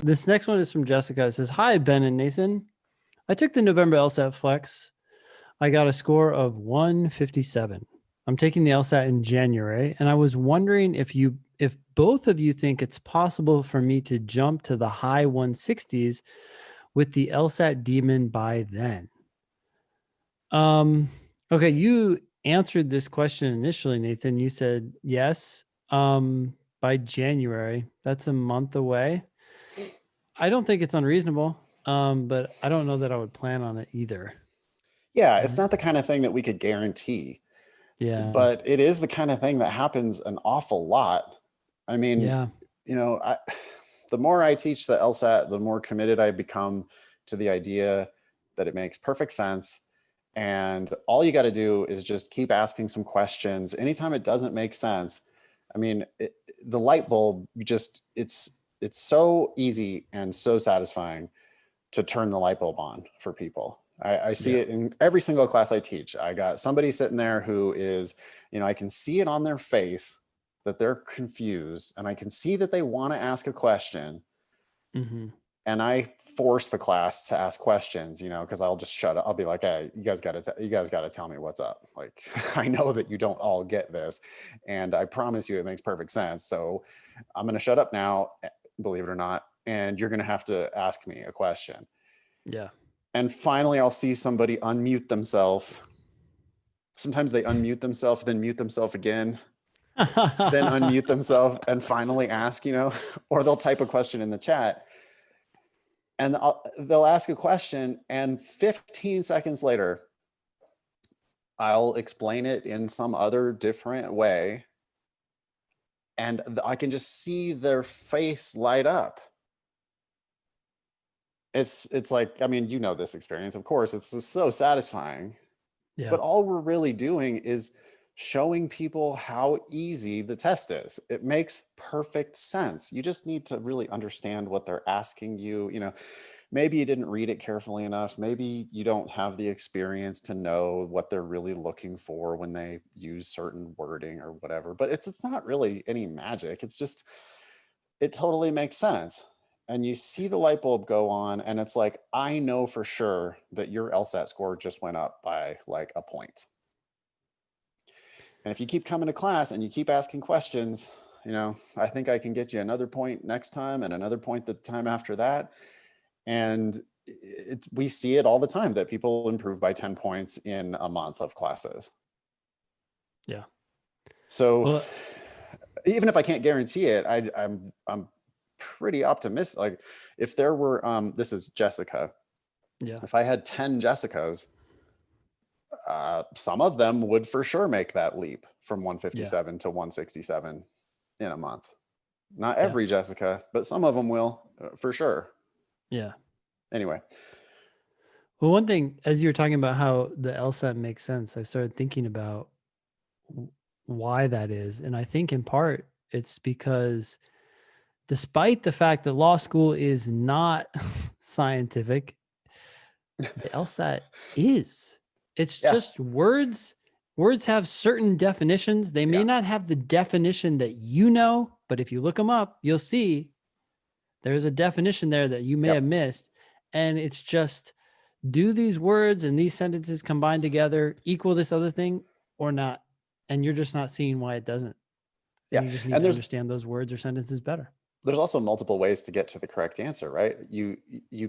This next one is from Jessica. It says, "Hi, Ben and Nathan. I took the November LSAT Flex. I got a score of 157. I'm taking the LSAT in January, and I was wondering if both of you think it's possible for me to jump to the high 160s with the LSAT Demon by then." Okay, you answered this question initially, Nathan. You said yes. By January, that's a month away. I don't think it's unreasonable, but I don't know that I would plan on it either. Yeah, it's not the kind of thing that we could guarantee. Yeah. But it is the kind of thing that happens an awful lot. I mean, Yeah. The more I teach the LSAT, the more committed I become to the idea that it makes perfect sense. And all you got to do is just keep asking some questions. Anytime it doesn't make sense, I mean, the light bulb it's so easy and so satisfying to turn the light bulb on for people. I see it in every single class I teach. I got somebody sitting there who is, I can see it on their face that they're confused, and I can see that they want to ask a question. Mm-hmm. And I force the class to ask questions, because I'll just shut up. I'll be like, "Hey, you guys got to tell me what's up. Like, I know that you don't all get this, and I promise you it makes perfect sense. So I'm going to shut up now, believe it or not, and you're going to have to ask me a question." Yeah. And finally, I'll see somebody unmute themselves. Sometimes they unmute themselves, then mute themselves again, then unmute themselves and finally ask, or they'll type a question in the chat and they'll ask a question, and 15 seconds later, I'll explain it in some other different way. And I can just see their face light up. It's like, this experience, of course, it's just so satisfying. Yeah. But all we're really doing is showing people how easy the test is. It makes perfect sense. You just need to really understand what they're asking you. Maybe you didn't read it carefully enough. Maybe you don't have the experience to know what they're really looking for when they use certain wording or whatever. But it's not really any magic. It's just, it totally makes sense. And you see the light bulb go on, and it's like, I know for sure that your LSAT score just went up by like a point. And if you keep coming to class and you keep asking questions, I think I can get you another point next time and another point the time after that. And we see it all the time that people improve by 10 points in a month of classes. Yeah. So even if I can't guarantee it, I'm pretty optimistic. Like, if there were, this is Jessica. Yeah. If I had 10 Jessicas, some of them would for sure make that leap from 157 to 167 in a month. Not every Jessica, but some of them will for sure. Yeah. Anyway. Well, one thing, as you were talking about how the LSAT makes sense, I started thinking about why that is. And I think in part it's because despite the fact that law school is not scientific, the LSAT is. It's just words. Words have certain definitions. They may not have the definition that you know, but if you look them up, you'll see there's a definition there that you may have missed. And it's just, do these words and these sentences combined together equal this other thing or not? And you're just not seeing why it doesn't. And you just need to understand those words or sentences better. There's also multiple ways to get to the correct answer, right? You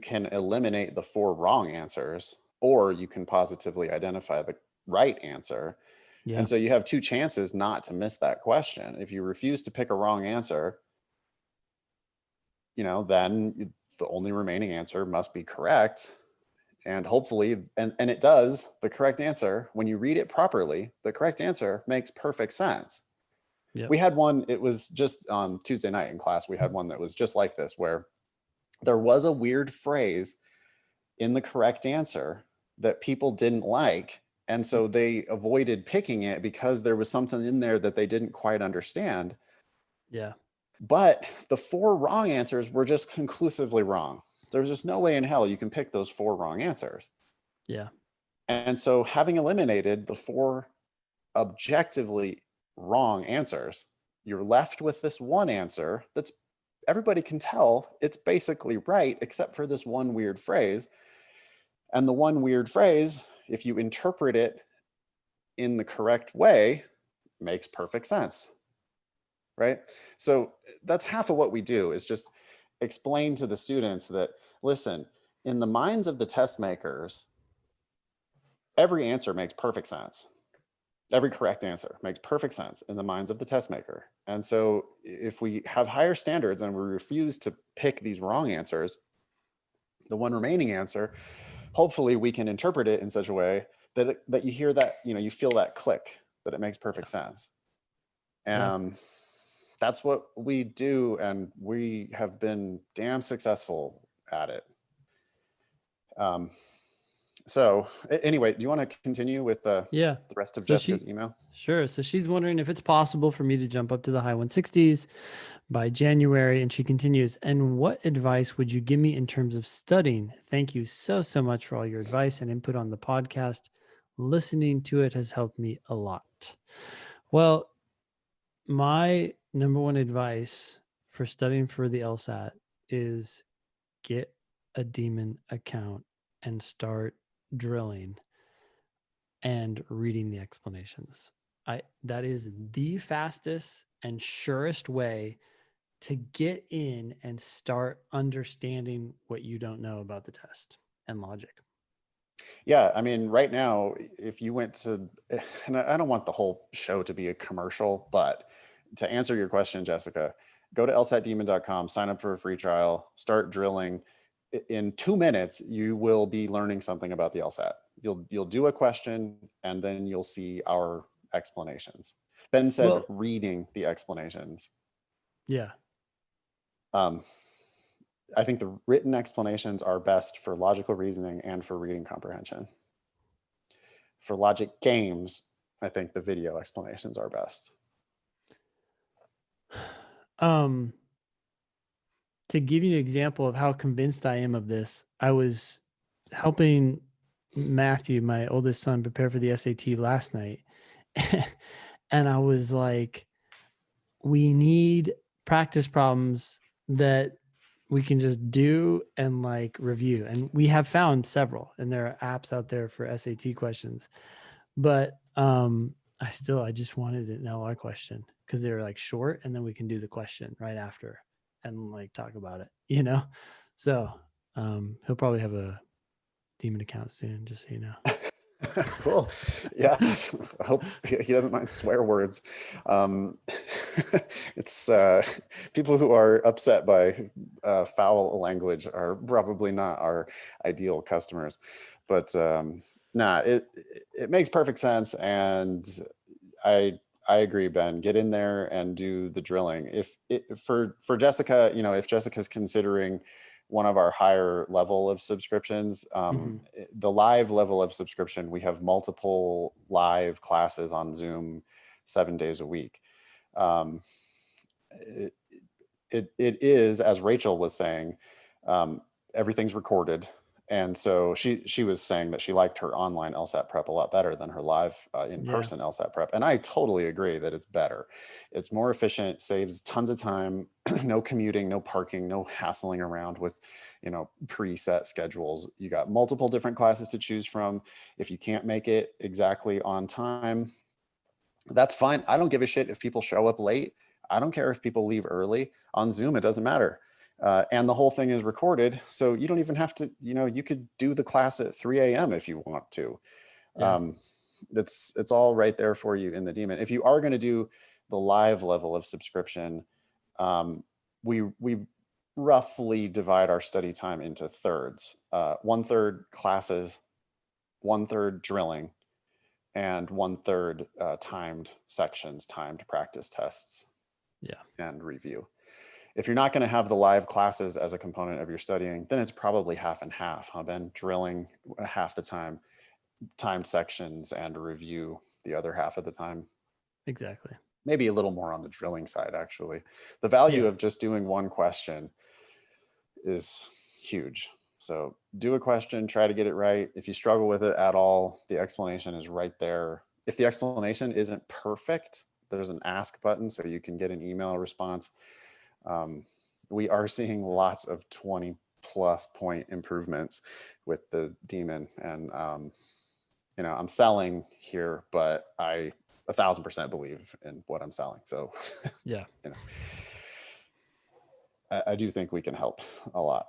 can eliminate the 4 wrong answers, or you can positively identify the right answer. Yeah. And so you have 2 chances not to miss that question. If you refuse to pick a wrong answer, then the only remaining answer must be correct. And hopefully, and it does, the correct answer, when you read it properly, the correct answer makes perfect sense. Yep. We had one, it was just on Tuesday night in class, we had one that was just like this, where there was a weird phrase in the correct answer that people didn't like. And so they avoided picking it because there was something in there that they didn't quite understand. Yeah. But the 4 wrong answers were just conclusively wrong. There's just no way in hell you can pick those 4 wrong answers. Yeah. And so having eliminated the 4 objectively wrong answers, you're left with this one answer that's everybody can tell it's basically right, except for this one weird phrase. And the one weird phrase, if you interpret it in the correct way, makes perfect sense, right? So that's half of what we do, is just explain to the students that, listen, in the minds of the test makers, every answer makes perfect sense. Every correct answer makes perfect sense in the minds of the test maker. And so if we have higher standards and we refuse to pick these wrong answers, the one remaining answer, hopefully we can interpret it in such a way that you hear that, you feel that click, that it makes perfect sense. Yeah. That's what we do, and we have been damn successful at it. So anyway, do you want to continue with the Yeah. rest of So Jessica's email? sure. So she's wondering if it's possible for me to jump up to the high 160s by January. And she continues, and what advice would you give me in terms of studying? Thank you so, so much for all your advice and input on the podcast. Listening to it has helped me a lot. Well, my number one advice for studying for the LSAT is get a Demon account and start drilling and reading the explanations. That is the fastest and surest way to get in and start understanding what you don't know about the test and logic. Yeah, I mean, right now, if you went to, and I don't want the whole show to be a commercial, but to answer your question, Jessica, go to lsatdemon.com, sign up for a free trial, start drilling. In 2 minutes, you will be learning something about the LSAT. You'll do a question, and then you'll see our explanations. Ben said Well, reading the explanations. yeah. I think the written explanations are best for logical reasoning and for reading comprehension. For logic games, I think the video explanations are best. Um, to give you an example of how convinced I am of this, I was helping Matthew, my oldest son, prepare for the SAT last night. And I was like, we need practice problems that we can just do and like review. And we have found several, and there are apps out there for SAT questions. But I just wanted an LR question because they were like short, and then we can do the question right after and like talk about it. So he'll probably have a Demon account soon, just so you know. Cool. Yeah. I hope he doesn't mind swear words. It's people who are upset by foul language are probably not our ideal customers, but nah, it makes perfect sense. And I agree, Ben. Get in there and do the drilling. For Jessica, if Jessica's considering one of our higher level of subscriptions, the live level of subscription, we have multiple live classes on Zoom 7 days a week. It is, as Rachel was saying, everything's recorded. And so she was saying that she liked her online LSAT prep a lot better than her live in-person LSAT prep. And I totally agree that it's better. It's more efficient, saves tons of time, no commuting, no parking, no hassling around with, preset schedules. You got multiple different classes to choose from. If you can't make it exactly on time, that's fine. I don't give a shit if people show up late. I don't care if people leave early. On Zoom, it doesn't matter. And the whole thing is recorded. So you don't even have to, you could do the class at 3 a.m. if you want to. Yeah. It's all right there for you in the Demon. If you are going to do the live level of subscription, we roughly divide our study time into thirds. 1/3 classes, 1/3 drilling, and 1/3 timed sections, timed practice tests, and review. If you're not going to have the live classes as a component of your studying, then it's probably half and half, huh, Ben? Drilling half the time, timed sections, and review the other half of the time. Exactly. Maybe a little more on the drilling side, actually. The value of just doing one question is huge. So do a question, try to get it right. If you struggle with it at all, the explanation is right there. If the explanation isn't perfect, there's an ask button so you can get an email response. we are seeing lots of 20+ point improvements with the Demon. And, I'm selling here, but I 1,000% believe in what I'm selling. So, Yeah. I do think we can help a lot.